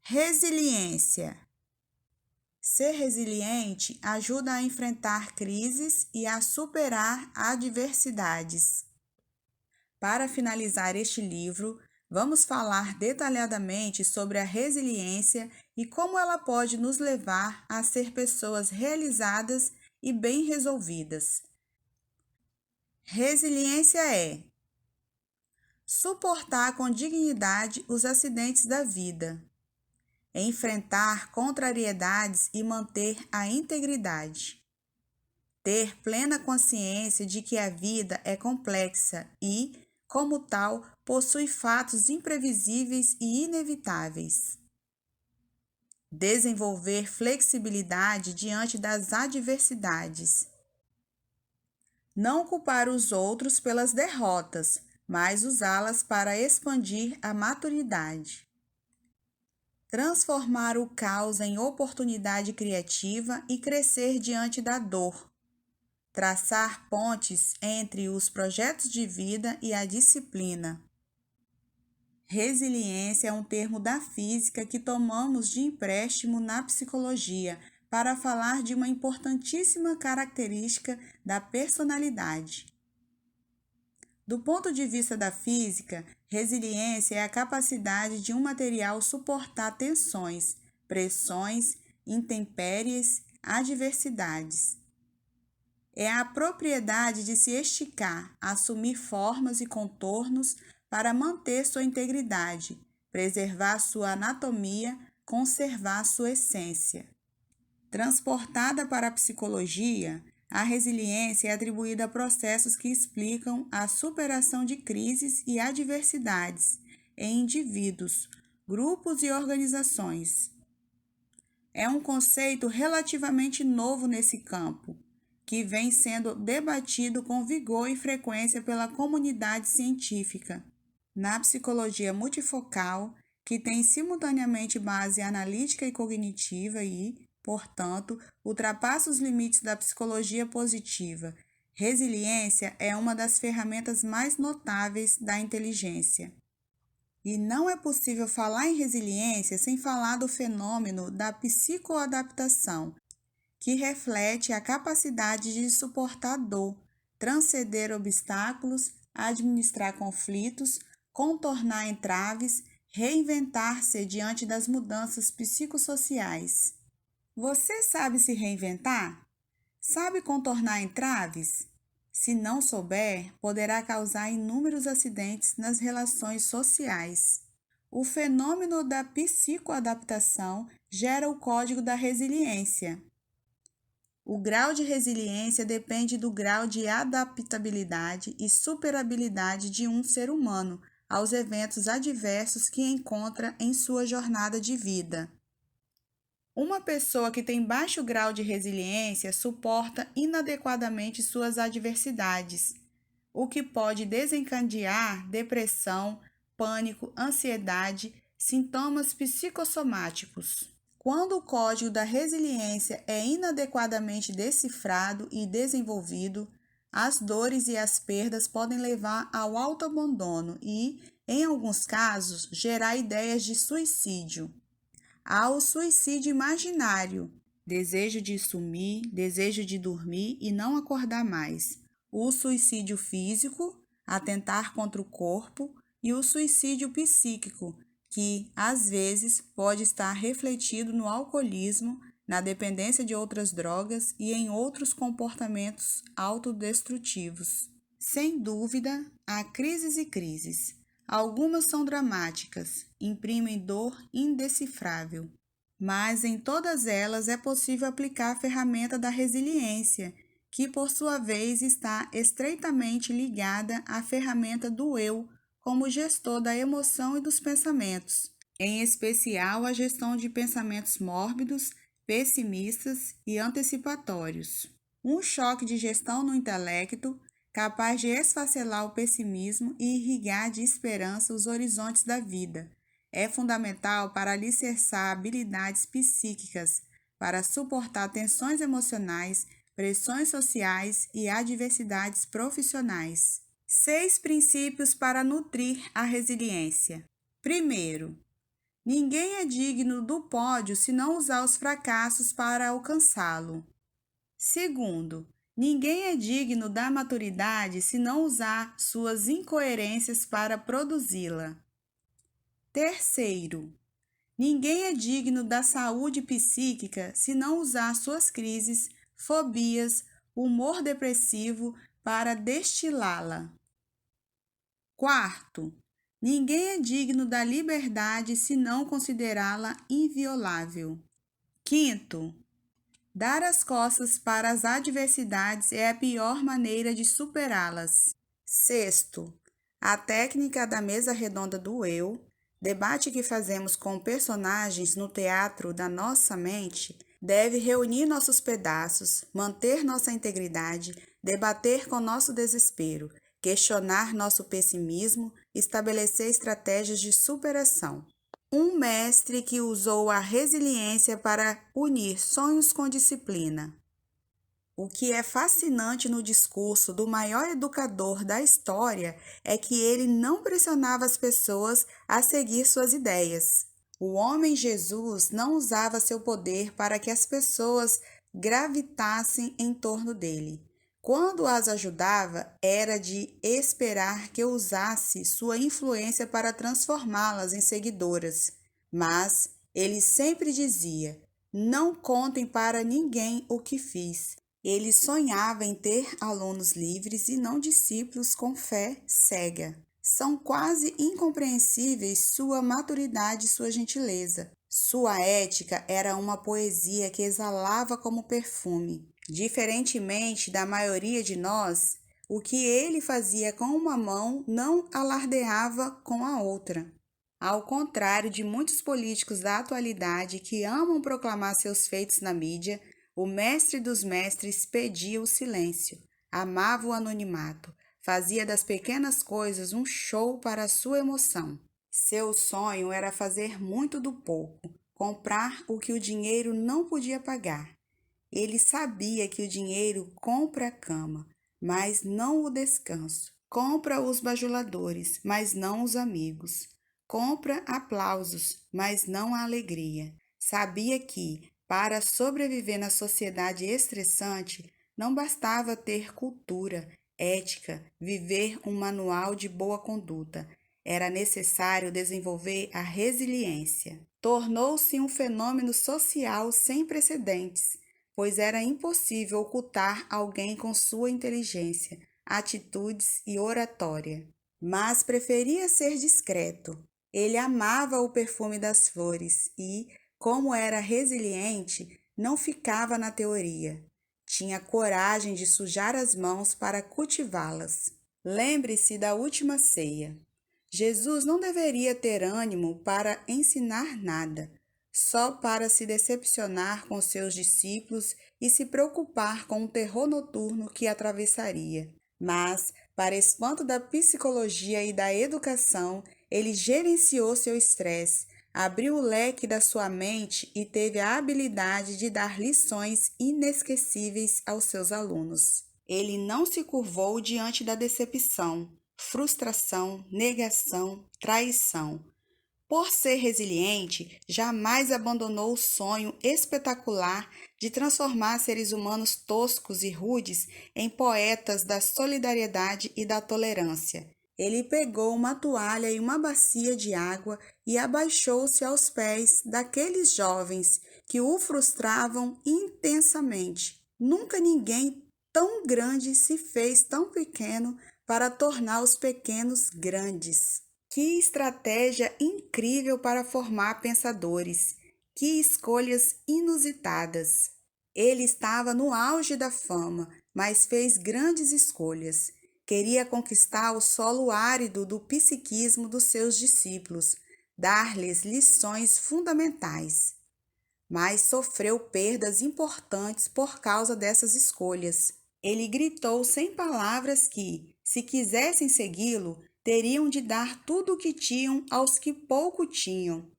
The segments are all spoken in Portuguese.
Resiliência. Ser resiliente ajuda a enfrentar crises e a superar adversidades. Para finalizar este livro, vamos falar detalhadamente sobre a resiliência e como ela pode nos levar a ser pessoas realizadas e bem resolvidas. Resiliência é suportar com dignidade os acidentes da vida, enfrentar contrariedades e manter a integridade, ter plena consciência de que a vida é complexa e, como tal, possui fatos imprevisíveis e inevitáveis, desenvolver flexibilidade diante das adversidades, não culpar os outros pelas derrotas, mas usá-las para expandir a maturidade. Transformar o caos em oportunidade criativa e crescer diante da dor. Traçar pontes entre os projetos de vida e a disciplina. Resiliência é um termo da física que tomamos de empréstimo na psicologia para falar de uma importantíssima característica da personalidade. Do ponto de vista da física, resiliência é a capacidade de um material suportar tensões, pressões, intempéries, adversidades. É a propriedade de se esticar, assumir formas e contornos para manter sua integridade, preservar sua anatomia, conservar sua essência. Transportada para a psicologia, a resiliência é atribuída a processos que explicam a superação de crises e adversidades em indivíduos, grupos e organizações. É um conceito relativamente novo nesse campo, que vem sendo debatido com vigor e frequência pela comunidade científica. Na psicologia multifocal, que tem simultaneamente base analítica e cognitiva e, portanto, ultrapassa os limites da psicologia positiva. Resiliência é uma das ferramentas mais notáveis da inteligência. E não é possível falar em resiliência sem falar do fenômeno da psicoadaptação, que reflete a capacidade de suportar dor, transcender obstáculos, administrar conflitos, contornar entraves, reinventar-se diante das mudanças psicossociais. Você sabe se reinventar? Sabe contornar entraves? Se não souber, poderá causar inúmeros acidentes nas relações sociais. O fenômeno da psicoadaptação gera o código da resiliência. O grau de resiliência depende do grau de adaptabilidade e superabilidade de um ser humano aos eventos adversos que encontra em sua jornada de vida. Uma pessoa que tem baixo grau de resiliência suporta inadequadamente suas adversidades, o que pode desencadear depressão, pânico, ansiedade, sintomas psicossomáticos. Quando o código da resiliência é inadequadamente decifrado e desenvolvido, as dores e as perdas podem levar ao autoabandono e, em alguns casos, gerar ideias de suicídio. Há o suicídio imaginário, desejo de sumir, desejo de dormir e não acordar mais. O suicídio físico, atentar contra o corpo, e o suicídio psíquico, que, às vezes, pode estar refletido no alcoolismo, na dependência de outras drogas e em outros comportamentos autodestrutivos. Sem dúvida, há crises e crises. Algumas são dramáticas, imprimem dor indecifrável, mas em todas elas é possível aplicar a ferramenta da resiliência, que por sua vez está estreitamente ligada à ferramenta do eu, como gestor da emoção e dos pensamentos, em especial a gestão de pensamentos mórbidos, pessimistas e antecipatórios. Um choque de gestão no intelecto capaz de esfacelar o pessimismo e irrigar de esperança os horizontes da vida. É fundamental para alicerçar habilidades psíquicas, para suportar tensões emocionais, pressões sociais e adversidades profissionais. 6 princípios para nutrir a resiliência. Primeiro, Ninguém é digno do pódio se não usar os fracassos para alcançá-lo. Segundo, ninguém é digno da maturidade se não usar suas incoerências para produzi-la. Terceiro, ninguém é digno da saúde psíquica se não usar suas crises, fobias, humor depressivo para destilá-la. Quarto, ninguém é digno da liberdade se não considerá-la inviolável. Quinto, dar as costas para as adversidades é a pior maneira de superá-las. Sexto, a técnica da mesa redonda do eu, debate que fazemos com personagens no teatro da nossa mente, deve reunir nossos pedaços, manter nossa integridade, debater com nosso desespero, questionar nosso pessimismo, estabelecer estratégias de superação. Um mestre que usou a resiliência para unir sonhos com disciplina. O que é fascinante no discurso do maior educador da história é que ele não pressionava as pessoas a seguir suas ideias. O homem Jesus não usava seu poder para que as pessoas gravitassem em torno dele. Quando as ajudava, era de esperar que usasse sua influência para transformá-las em seguidoras. Mas ele sempre dizia: não contem para ninguém o que fiz. Ele sonhava em ter alunos livres e não discípulos com fé cega. São quase incompreensíveis sua maturidade e sua gentileza. Sua ética era uma poesia que exalava como perfume. Diferentemente da maioria de nós, o que ele fazia com uma mão não alardeava com a outra. Ao contrário de muitos políticos da atualidade que amam proclamar seus feitos na mídia, o mestre dos mestres pedia o silêncio, amava o anonimato, fazia das pequenas coisas um show para a sua emoção. Seu sonho era fazer muito do pouco, comprar o que o dinheiro não podia pagar. Ele sabia que o dinheiro compra a cama, mas não o descanso. Compra os bajuladores, mas não os amigos. Compra aplausos, mas não a alegria. Sabia que, para sobreviver na sociedade estressante, não bastava ter cultura, ética, viver um manual de boa conduta. Era necessário desenvolver a resiliência. Tornou-se um fenômeno social sem precedentes, pois era impossível ocultar alguém com sua inteligência, atitudes e oratória. Mas preferia ser discreto. Ele amava o perfume das flores e, como era resiliente, não ficava na teoria. Tinha coragem de sujar as mãos para cultivá-las. Lembre-se da última ceia. Jesus não deveria ter ânimo para ensinar nada, só para se decepcionar com seus discípulos e se preocupar com o terror noturno que atravessaria. Mas, para espanto da psicologia e da educação, ele gerenciou seu estresse, abriu o leque da sua mente e teve a habilidade de dar lições inesquecíveis aos seus alunos. Ele não se curvou diante da decepção, frustração, negação, traição. Por ser resiliente, jamais abandonou o sonho espetacular de transformar seres humanos toscos e rudes em poetas da solidariedade e da tolerância. Ele pegou uma toalha e uma bacia de água e abaixou-se aos pés daqueles jovens que o frustravam intensamente. Nunca ninguém tão grande se fez tão pequeno para tornar os pequenos grandes. Que estratégia incrível para formar pensadores! Que escolhas inusitadas! Ele estava no auge da fama, mas fez grandes escolhas. Queria conquistar o solo árido do psiquismo dos seus discípulos, dar-lhes lições fundamentais. Mas sofreu perdas importantes por causa dessas escolhas. Ele gritou sem palavras que, se quisessem segui-lo, teriam de dar tudo o que tinham aos que pouco tinham.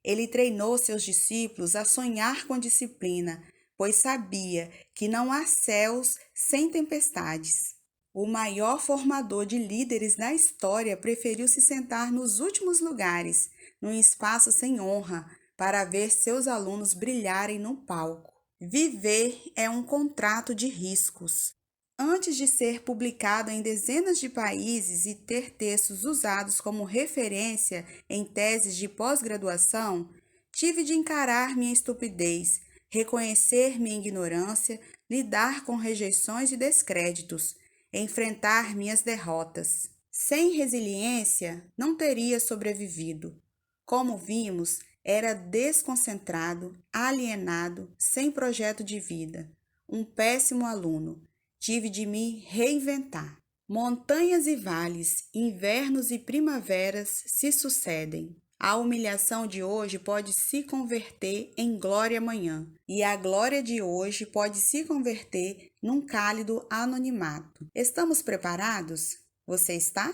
Ele treinou seus discípulos a sonhar com disciplina, pois sabia que não há céus sem tempestades. O maior formador de líderes da história preferiu se sentar nos últimos lugares, num espaço sem honra, para ver seus alunos brilharem no palco. Viver é um contrato de riscos. Antes de ser publicado em dezenas de países e ter textos usados como referência em teses de pós-graduação, tive de encarar minha estupidez, reconhecer minha ignorância, lidar com rejeições e descréditos, enfrentar minhas derrotas. Sem resiliência, não teria sobrevivido. Como vimos, era desconcentrado, alienado, sem projeto de vida. Um péssimo aluno. Tive de me reinventar. Montanhas e vales, invernos e primaveras se sucedem. A humilhação de hoje pode se converter em glória amanhã, e a glória de hoje pode se converter num cálido anonimato. Estamos preparados? Você está?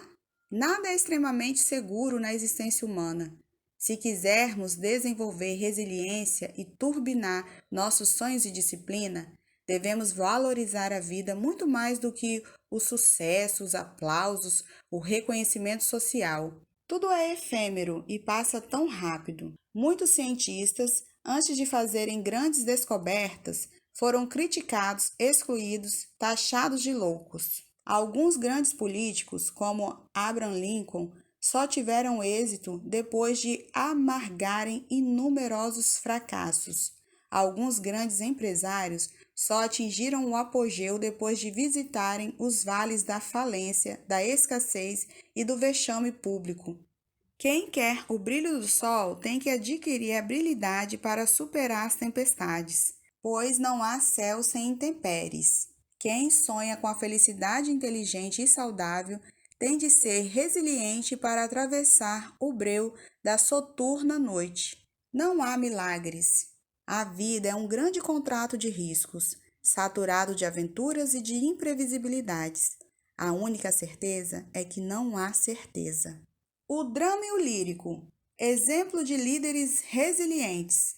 Nada é extremamente seguro na existência humana. Se quisermos desenvolver resiliência e turbinar nossos sonhos e disciplina, devemos valorizar a vida muito mais do que o sucesso, os aplausos, o reconhecimento social. Tudo é efêmero e passa tão rápido. Muitos cientistas, antes de fazerem grandes descobertas, foram criticados, excluídos, taxados de loucos. Alguns grandes políticos, como Abraham Lincoln, só tiveram êxito depois de amargarem inumerosos fracassos. Alguns grandes empresários só atingiram o apogeu depois de visitarem os vales da falência, da escassez e do vexame público. Quem quer o brilho do sol tem que adquirir habilidade para superar as tempestades, pois não há céu sem intempéries. Quem sonha com a felicidade inteligente e saudável tem de ser resiliente para atravessar o breu da soturna noite. Não há milagres. A vida é um grande contrato de riscos, saturado de aventuras e de imprevisibilidades. A única certeza é que não há certeza. O drama e o lírico, exemplo de líderes resilientes.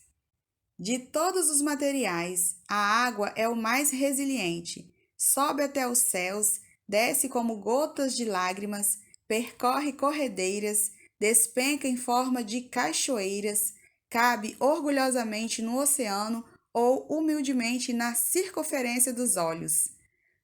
De todos os materiais, a água é o mais resiliente. Sobe até os céus, desce como gotas de lágrimas, percorre corredeiras, despenca em forma de cachoeiras, cabe orgulhosamente no oceano ou humildemente na circunferência dos olhos.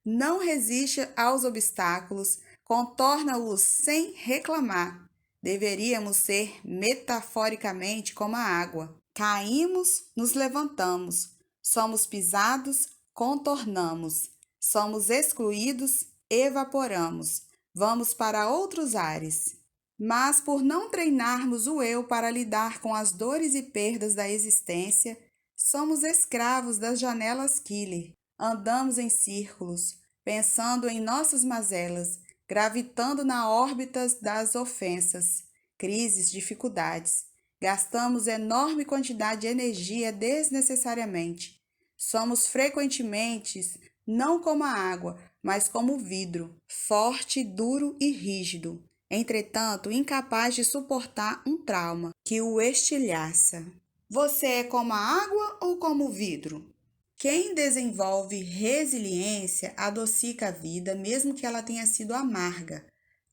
Não resiste aos obstáculos, contorna-os sem reclamar. Deveríamos ser metaforicamente como a água. Caímos, nos levantamos. Somos pisados, contornamos. Somos excluídos, evaporamos. Vamos para outros ares. Mas por não treinarmos o eu para lidar com as dores e perdas da existência, somos escravos das janelas killer. Andamos em círculos, pensando em nossas mazelas, gravitando na órbita das ofensas, crises, dificuldades. Gastamos enorme quantidade de energia desnecessariamente. Somos frequentemente não como a água, mas como o vidro, forte, duro e rígido. Entretanto, incapaz de suportar um trauma que o estilhaça. Você é como a água ou como o vidro? Quem desenvolve resiliência adocica a vida, mesmo que ela tenha sido amarga.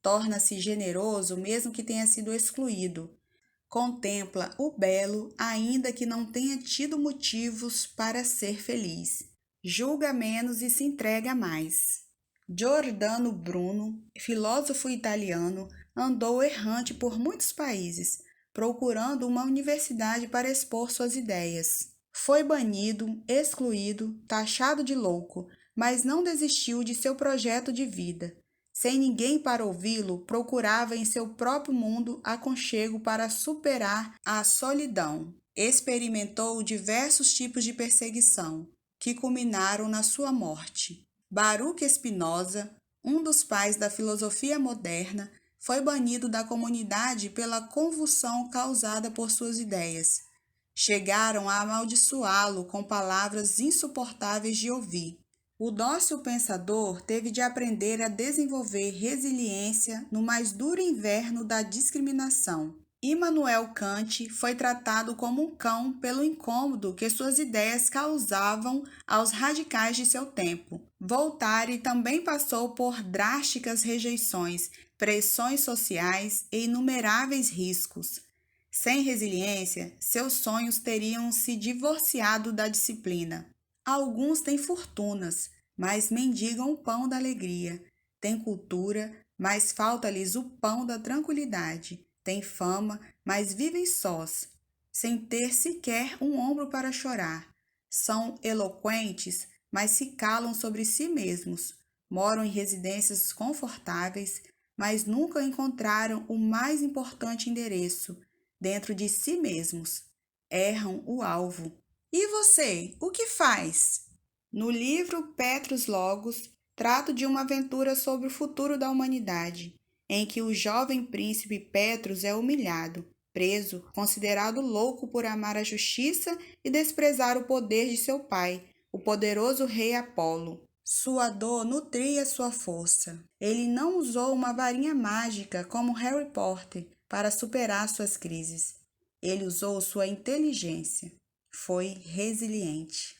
Torna-se generoso, mesmo que tenha sido excluído. Contempla o belo, ainda que não tenha tido motivos para ser feliz. Julga menos e se entrega mais. Giordano Bruno, filósofo italiano, andou errante por muitos países, procurando uma universidade para expor suas ideias. Foi banido, excluído, taxado de louco, mas não desistiu de seu projeto de vida. Sem ninguém para ouvi-lo, procurava em seu próprio mundo aconchego para superar a solidão. Experimentou diversos tipos de perseguição, que culminaram na sua morte. Baruch Spinoza, um dos pais da filosofia moderna, foi banido da comunidade pela convulsão causada por suas ideias. Chegaram a amaldiçoá-lo com palavras insuportáveis de ouvir. O dócil pensador teve de aprender a desenvolver resiliência no mais duro inverno da discriminação. Immanuel Kant foi tratado como um cão pelo incômodo que suas ideias causavam aos radicais de seu tempo. Voltaire também passou por drásticas rejeições, pressões sociais e inumeráveis riscos. Sem resiliência, seus sonhos teriam se divorciado da disciplina. Alguns têm fortunas, mas mendigam o pão da alegria. Têm cultura, mas falta-lhes o pão da tranquilidade. Têm fama, mas vivem sós, sem ter sequer um ombro para chorar. São eloquentes, mas se calam sobre si mesmos. Moram em residências confortáveis, mas nunca encontraram o mais importante endereço, dentro de si mesmos. Erram o alvo. E você, o que faz? No livro Petrus Logos, trato de uma aventura sobre o futuro da humanidade, em que o jovem príncipe Petrus é humilhado, preso, considerado louco por amar a justiça e desprezar o poder de seu pai, o poderoso rei Apolo. Sua dor nutria sua força. Ele não usou uma varinha mágica como Harry Potter para superar suas crises. Ele usou sua inteligência. Foi resiliente.